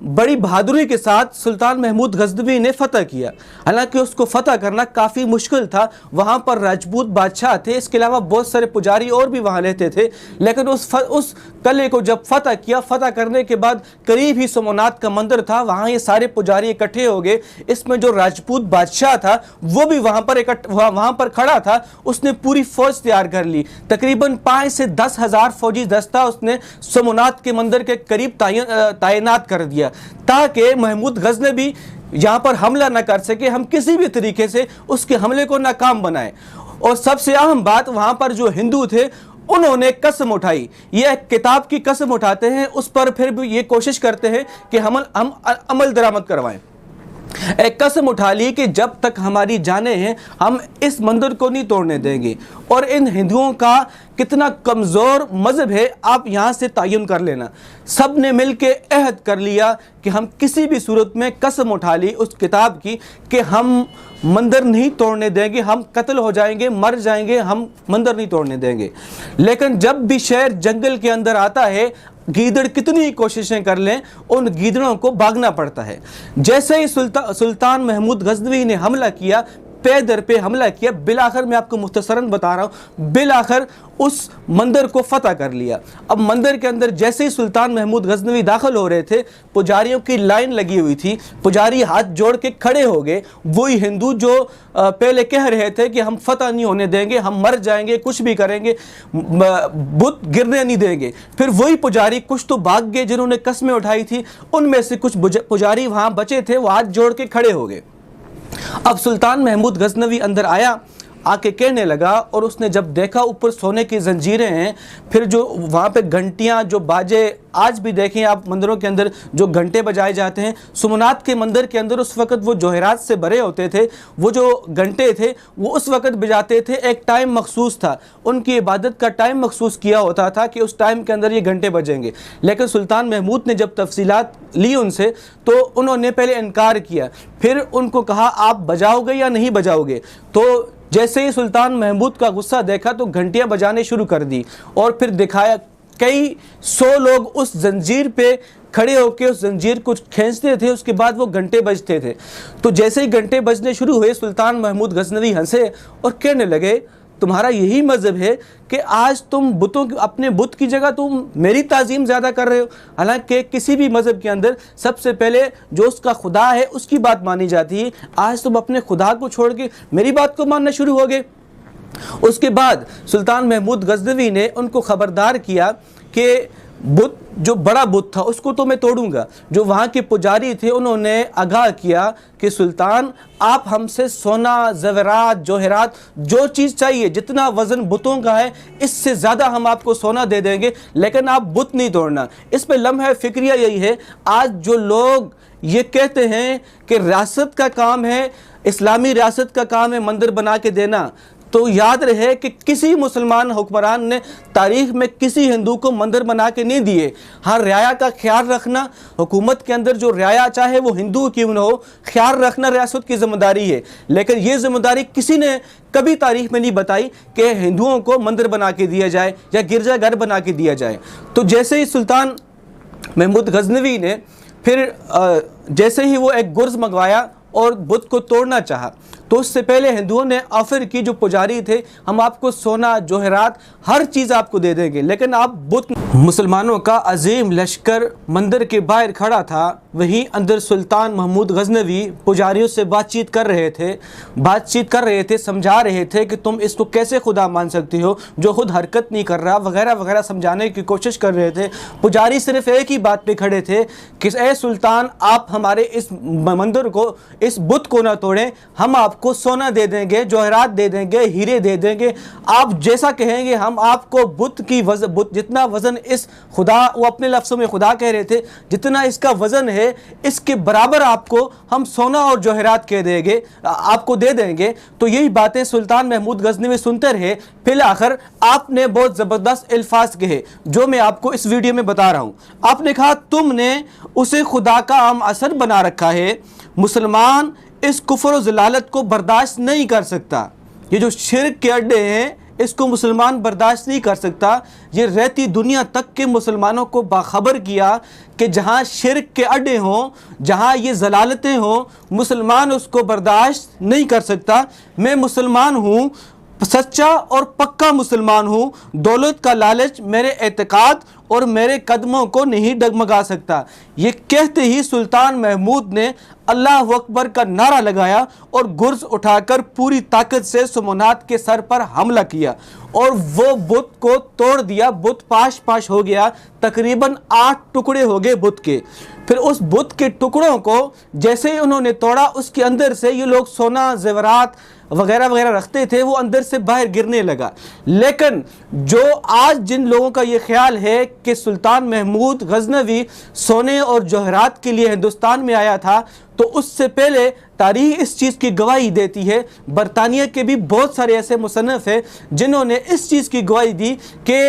بڑی بہادری کے ساتھ سلطان محمود غزنوی نے فتح کیا۔ حالانکہ اس کو فتح کرنا کافی مشکل تھا، وہاں پر راجپوت بادشاہ تھے، اس کے علاوہ بہت سارے پجاری اور بھی وہاں رہتے تھے، لیکن اس قلعے کو جب فتح کیا، فتح کرنے کے بعد قریب ہی سومنات کا مندر تھا، وہاں یہ سارے پجاری اکٹھے ہو گئے۔ اس میں جو راجپوت بادشاہ تھا وہ بھی وہاں پر کھڑا تھا، اس نے پوری فوج تیار کر لی، تقریباً 5 سے 10 ہزار فوجی دستہ اس نے سومنات کے مندر کے قریب تعینات کر دیا، تاکہ محمود غزنوی یہاں پر حملہ نہ کر سکے، ہم کسی بھی طریقے سے اس کے حملے کو ناکام بنائیں۔ اور سب سے اہم بات، وہاں پر جو ہندو تھے انہوں نے قسم اٹھائی، یہ ایک کتاب کی قسم اٹھاتے ہیں، اس پر پھر بھی یہ کوشش کرتے ہیں کہ ہم عمل درآمد کروائیں۔ ایک قسم اٹھا لی کہ جب تک ہماری جانیں ہیں ہم اس مندر کو نہیں توڑنے دیں گے، اور ان ہندوؤں کا کتنا کمزور مذہب ہے آپ یہاں سے تعین کر لینا۔ سب نے مل کے عہد کر لیا کہ ہم کسی بھی صورت میں، قسم اٹھا لی اس کتاب کی کہ ہم مندر نہیں توڑنے دیں گے، ہم قتل ہو جائیں گے، مر جائیں گے، ہم مندر نہیں توڑنے دیں گے۔ لیکن جب بھی شیر جنگل کے اندر آتا ہے، گیدڑ کتنی کوششیں کر لیں ان گیدڑوں کو بھاگنا پڑتا ہے۔ جیسے ہی سلطان محمود غزنوی نے حملہ کیا، پے در پہ حملہ کیا، بالآخر میں آپ کو مختصراً بتا رہا ہوں، بالآخر اس مندر کو فتح کر لیا۔ اب مندر کے اندر جیسے ہی سلطان محمود غزنوی داخل ہو رہے تھے، پجاریوں کی لائن لگی ہوئی تھی، پجاری ہاتھ جوڑ کے کھڑے ہو گئے، وہی ہندو جو پہلے کہہ رہے تھے کہ ہم فتح نہیں ہونے دیں گے، ہم مر جائیں گے، کچھ بھی کریں گے، بت گرنے نہیں دیں گے۔ پھر وہی پجاری کچھ تو بھاگ گئے جنہوں نے قسمیں اٹھائی تھی، ان میں سے کچھ پجاری وہاں بچے تھے، وہ ہاتھ جوڑ کے کھڑے ہو گئے۔ اب سلطان محمود غزنوی اندر آیا، آ کے کہنے لگا، اور اس نے جب دیکھا اوپر سونے کی زنجیریں ہیں، پھر جو وہاں پہ گھنٹیاں، جو باجے، آج بھی دیکھیں آپ مندروں کے اندر جو گھنٹے بجائے جاتے ہیں، سومنات کے مندر کے اندر اس وقت وہ جوہرات سے بھرے ہوتے تھے، وہ جو گھنٹے تھے وہ اس وقت بجاتے تھے، ایک ٹائم مخصوص تھا، ان کی عبادت کا ٹائم مخصوص کیا ہوتا تھا کہ اس ٹائم کے اندر یہ گھنٹے بجیں گے۔ لیکن سلطان محمود نے جب تفصیلات لی ان سے تو انہوں نے پہلے انکار کیا، پھر ان کو کہا آپ بجاؤ گے یا نہیں بجاؤ گے؟ تو جیسے ہی سلطان محمود کا غصہ دیکھا تو گھنٹیاں بجانے شروع کر دی، اور پھر دکھایا کئی 100 لوگ اس زنجیر پہ کھڑے ہو کے اس زنجیر کو کھینچتے تھے، اس کے بعد وہ گھنٹے بجتے تھے۔ تو جیسے ہی گھنٹے بجنے شروع ہوئے، سلطان محمود غزنوی ہنسے اور کہنے لگے تمہارا یہی مذہب ہے کہ آج تم اپنے بت کی جگہ تم میری تعظیم زیادہ کر رہے ہو؟ حالانکہ کسی بھی مذہب کے اندر سب سے پہلے جو اس کا خدا ہے اس کی بات مانی جاتی ہے، آج تم اپنے خدا کو چھوڑ کے میری بات کو ماننا شروع ہو گئے۔ اس کے بعد سلطان محمود غزنوی نے ان کو خبردار کیا کہ بت جو بڑا بت تھا اس کو تو میں توڑوں گا۔ جو وہاں کے پجاری تھے انہوں نے آگاہ کیا کہ سلطان آپ ہم سے سونا، زیورات، جوہرات، جو چیز چاہیے، جتنا وزن بتوں کا ہے اس سے زیادہ ہم آپ کو سونا دے دیں گے، لیکن آپ بت نہیں توڑنا۔ اس پہ لمحہ فکریہ یہی ہے، آج جو لوگ یہ کہتے ہیں کہ ریاست کا کام ہے، اسلامی ریاست کا کام ہے مندر بنا کے دینا، تو یاد رہے کہ کسی مسلمان حکمران نے تاریخ میں کسی ہندو کو مندر بنا کے نہیں دیے۔ ہر رعایا کا خیال رکھنا، حکومت کے اندر جو رعایا چاہے وہ ہندو کیوں نہ ہو، خیال رکھنا ریاست کی ذمہ داری ہے، لیکن یہ ذمہ داری کسی نے کبھی تاریخ میں نہیں بتائی کہ ہندوؤں کو مندر بنا کے دیا جائے یا گرجا گھر بنا کے دیا جائے۔ تو جیسے ہی سلطان محمود غزنوی نے پھر جیسے ہی وہ ایک گرز منگوایا اور بت کو توڑنا چاہا، تو اس سے پہلے ہندوؤں نے آفر کی، جو پجاری تھے، ہم آپ کو سونا، جوہرات، ہر چیز آپ کو دے دیں گے، لیکن آپ بت۔ مسلمانوں کا عظیم لشکر مندر کے باہر کھڑا تھا، وہیں اندر سلطان محمود غزنوی پجاریوں سے بات چیت کر رہے تھے، سمجھا رہے تھے کہ تم اس کو کیسے خدا مان سکتے ہو جو خود حرکت نہیں کر رہا، وغیرہ وغیرہ سمجھانے کی کوشش کر رہے تھے۔ پجاری صرف ایک ہی بات پہ کھڑے تھے کہ اے سلطان، آپ ہمارے اس مندر کو، اس بت کو نہ توڑیں، ہم آپ کو سونا دے دیں گے، جوہرات دے دیں گے، ہیرے دے دیں گے، آپ جیسا کہیں گے ہم آپ کو بت جتنا وزن اس خدا، وہ اپنے لفظوں میں خدا کہہ رہے تھے، جتنا اس کا وزن ہے اس کے برابر آپ کو ہم سونا اور جوہرات کہہ دیں گے، آپ کو دے دیں گے۔ تو یہی باتیں سلطان محمود غزنوی سنتے رہے۔ پھر آخر آپ نے بہت زبردست الفاظ کہے جو میں آپ کو اس ویڈیو میں بتا رہا ہوں۔ آپ نے کہا تم نے اسے خدا کا عام اثر بنا رکھا ہے، مسلمان اس کفر و ضلالت کو برداشت نہیں کر سکتا۔ یہ جو شرک کے اڈے ہیں اس کو مسلمان برداشت نہیں کر سکتا۔ یہ رہتی دنیا تک کے مسلمانوں کو باخبر کیا کہ جہاں شرک کے اڈے ہوں، جہاں یہ ضلالتیں ہوں، مسلمان اس کو برداشت نہیں کر سکتا۔ میں مسلمان ہوں، سچا اور پکا مسلمان ہوں، دولت کا لالچ میرے اعتقاد اور میرے قدموں کو نہیں ڈگمگا سکتا۔ یہ کہتے ہی سلطان محمود نے اللہ اکبر کا نعرہ لگایا اور گرز اٹھا کر پوری طاقت سے سومناتھ کے سر پر حملہ کیا اور وہ بت کو توڑ دیا۔ بت پاش پاش ہو گیا، تقریباً 8 ٹکڑے ہو گئے بت کے۔ پھر اس بت کے ٹکڑوں کو جیسے ہی انہوں نے توڑا، اس کے اندر سے یہ لوگ سونا زیورات وغیرہ وغیرہ رکھتے تھے، وہ اندر سے باہر گرنے لگا۔ لیکن جو آج جن لوگوں کا یہ خیال ہے کہ سلطان محمود غزنوی سونے اور جوہرات کے لیے ہندوستان میں آیا تھا، تو اس سے پہلے تاریخ اس چیز کی گواہی دیتی ہے۔ برطانیہ کے بھی بہت سارے ایسے مصنف ہیں جنہوں نے اس چیز کی گواہی دی کہ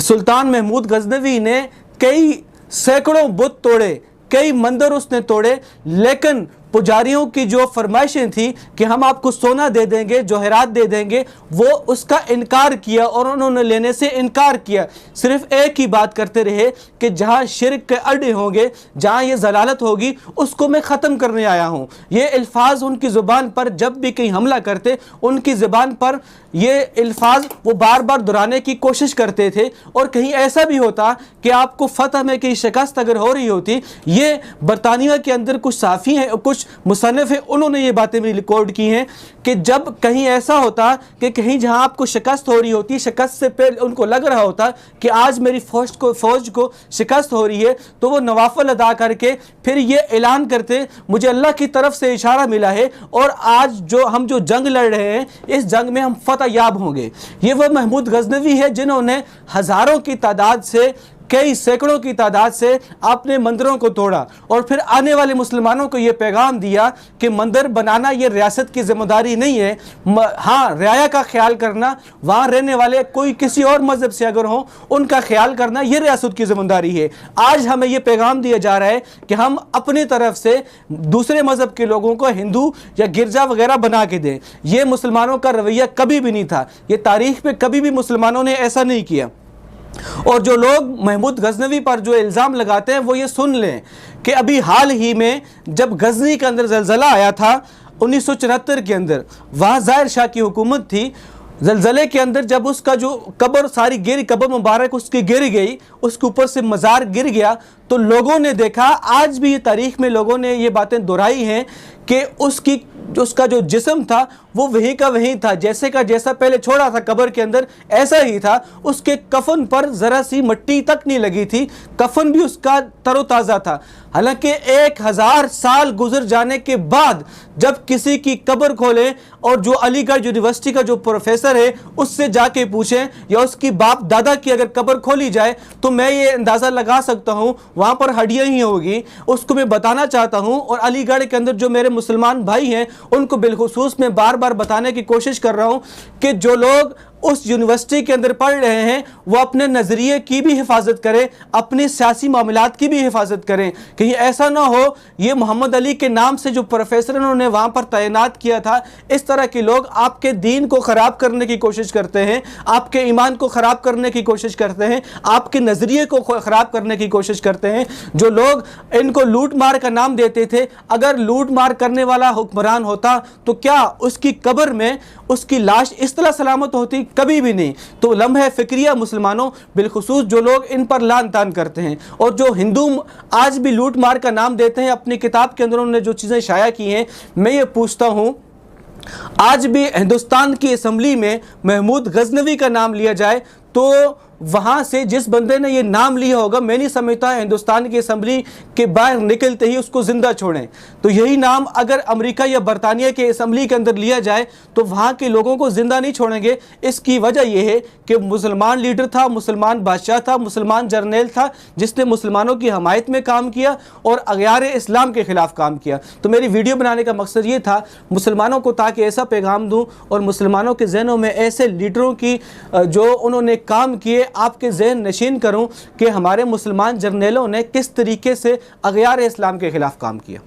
سلطان محمود غزنوی نے کئی سینکڑوں بت توڑے، کئی مندر اس نے توڑے، لیکن پجاریوں کی جو فرمائشیں تھی کہ ہم آپ کو سونا دے دیں گے، جوہرات دے دیں گے، وہ اس کا انکار کیا اور انہوں نے لینے سے انکار کیا۔ صرف ایک ہی بات کرتے رہے کہ جہاں شرک کے اڈے ہوں گے، جہاں یہ ضلالت ہوگی، اس کو میں ختم کرنے آیا ہوں۔ یہ الفاظ ان کی زبان پر جب بھی کہیں حملہ کرتے، ان کی زبان پر یہ الفاظ وہ بار بار دہرانے کی کوشش کرتے تھے۔ اور کہیں ایسا بھی ہوتا کہ آپ کو فتح میں کہیں شکست اگر ہو رہی ہوتی، یہ برطانیہ کے اندر کچھ صحافی ہیں، کچھ مصنف ہیں، انہوں نے یہ باتیں بھی ریکارڈ کی ہیں کہ جب کہیں ایسا ہوتا کہ کہیں جہاں آپ کو شکست ہو رہی ہوتی، شکست سے پہلے ان کو لگ رہا ہوتا کہ آج میری فوج کو شکست ہو رہی ہے، تو وہ نوافل ادا کر کے پھر یہ اعلان کرتے مجھے اللہ کی طرف سے اشارہ ملا ہے اور آج ہم جو جنگ لڑ رہے ہیں، اس جنگ میں ہم فتح یاب ہوں گے۔ یہ وہ محمود غزنوی ہے جنہوں نے ہزاروں کی تعداد سے، کئی سینکڑوں کی تعداد سے اپنے مندروں کو توڑا اور پھر آنے والے مسلمانوں کو یہ پیغام دیا کہ مندر بنانا یہ ریاست کی ذمہ داری نہیں ہے، ہاں رعایا کا خیال کرنا، وہاں رہنے والے کوئی کسی اور مذہب سے اگر ہوں ان کا خیال کرنا یہ ریاست کی ذمہ داری ہے۔ آج ہمیں یہ پیغام دیا جا رہا ہے کہ ہم اپنی طرف سے دوسرے مذہب کے لوگوں کو ہندو یا گرجا وغیرہ بنا کے دیں۔ یہ مسلمانوں کا رویہ کبھی بھی نہیں تھا، یہ تاریخ میں کبھی بھی مسلمانوں نے ایسا نہیں کیا۔ اور جو لوگ محمود غزنوی پر جو الزام لگاتے ہیں وہ یہ سن لیں کہ ابھی حال ہی میں جب غزنی کے اندر زلزلہ آیا تھا 1974 کے اندر، وہاں ظاہر شاہ کی حکومت تھی۔ زلزلے کے اندر جب اس کا جو قبر ساری قبر مبارک اس کی گر گئی، اس کے اوپر سے مزار گر گیا، تو لوگوں نے دیکھا، آج بھی یہ تاریخ میں لوگوں نے یہ باتیں دہرائی ہیں کہ اس کا جو جسم تھا وہ وہیں کا وہیں تھا، جیسے کا جیسا پہلے چھوڑا تھا قبر کے اندر ایسا ہی تھا۔ اس کے کفن پر ذرا سی مٹی تک نہیں لگی تھی، کفن بھی اس کا تر و تازہ تھا۔ حالانکہ 1000 سال گزر جانے کے بعد جب کسی کی قبر کھولیں اور جو علی گڑھ یونیورسٹی کا جو پروفیسر ہے اس سے جا کے پوچھیں یا اس کی باپ دادا کی اگر قبر کھولی جائے تو میں یہ اندازہ لگا سکتا ہوں وہاں پر ہڈیاں ہی ہوگی۔ اس کو میں بتانا چاہتا ہوں، اور علی گڑھ کے اندر جو میرے مسلمان بھائی ہیں ان کو بالخصوص میں بار بار بتانے کی کوشش کر رہا ہوں کہ جو لوگ اس یونیورسٹی کے اندر پڑھ رہے ہیں وہ اپنے نظریے کی بھی حفاظت کریں، اپنے سیاسی معاملات کی بھی حفاظت کریں۔ کہیں ایسا نہ ہو یہ محمد علی کے نام سے جو پروفیسر انہوں نے وہاں پر تعینات کیا تھا، اس طرح کے لوگ آپ کے دین کو خراب کرنے کی کوشش کرتے ہیں، آپ کے ایمان کو خراب کرنے کی کوشش کرتے ہیں، آپ کے نظریے کو خراب کرنے کی کوشش کرتے ہیں۔ جو لوگ ان کو لوٹ مار کا نام دیتے تھے، اگر لوٹ مار کرنے والا حکمران ہوتا تو کیا اس کی قبر میں اس کی لاش اس طرح سلامت ہوتی؟ کبھی بھی نہیں۔ تو لمحہ فکریہ مسلمانوں، بالخصوص جو لوگ ان پر لعن طعن کرتے ہیں اور جو ہندو آج بھی لوٹ مار کا نام دیتے ہیں، اپنی کتاب کے اندر انہوں نے جو چیزیں شائع کی ہیں، میں یہ پوچھتا ہوں آج بھی ہندوستان کی اسمبلی میں محمود غزنوی کا نام لیا جائے تو وہاں سے جس بندے نے یہ نام لیا ہوگا، میں نہیں سمجھتا ہندوستان کی اسمبلی کے باہر نکلتے ہی اس کو زندہ چھوڑیں۔ تو یہی نام اگر امریکہ یا برطانیہ کے اسمبلی کے اندر لیا جائے تو وہاں کے لوگوں کو زندہ نہیں چھوڑیں گے۔ اس کی وجہ یہ ہے کہ مسلمان لیڈر تھا، مسلمان بادشاہ تھا، مسلمان جرنیل تھا جس نے مسلمانوں کی حمایت میں کام کیا اور اغیار اسلام کے خلاف کام کیا۔ تو میری ویڈیو بنانے کا مقصد یہ تھا مسلمانوں کو، تاکہ ایسا پیغام دوں اور مسلمانوں کے ذہنوں میں ایسے لیڈروں کی جو انہوں نے کام کیے آپ کے ذہن نشین کروں کہ ہمارے مسلمان جرنیلوں نے کس طریقے سے اغیار اسلام کے خلاف کام کیا۔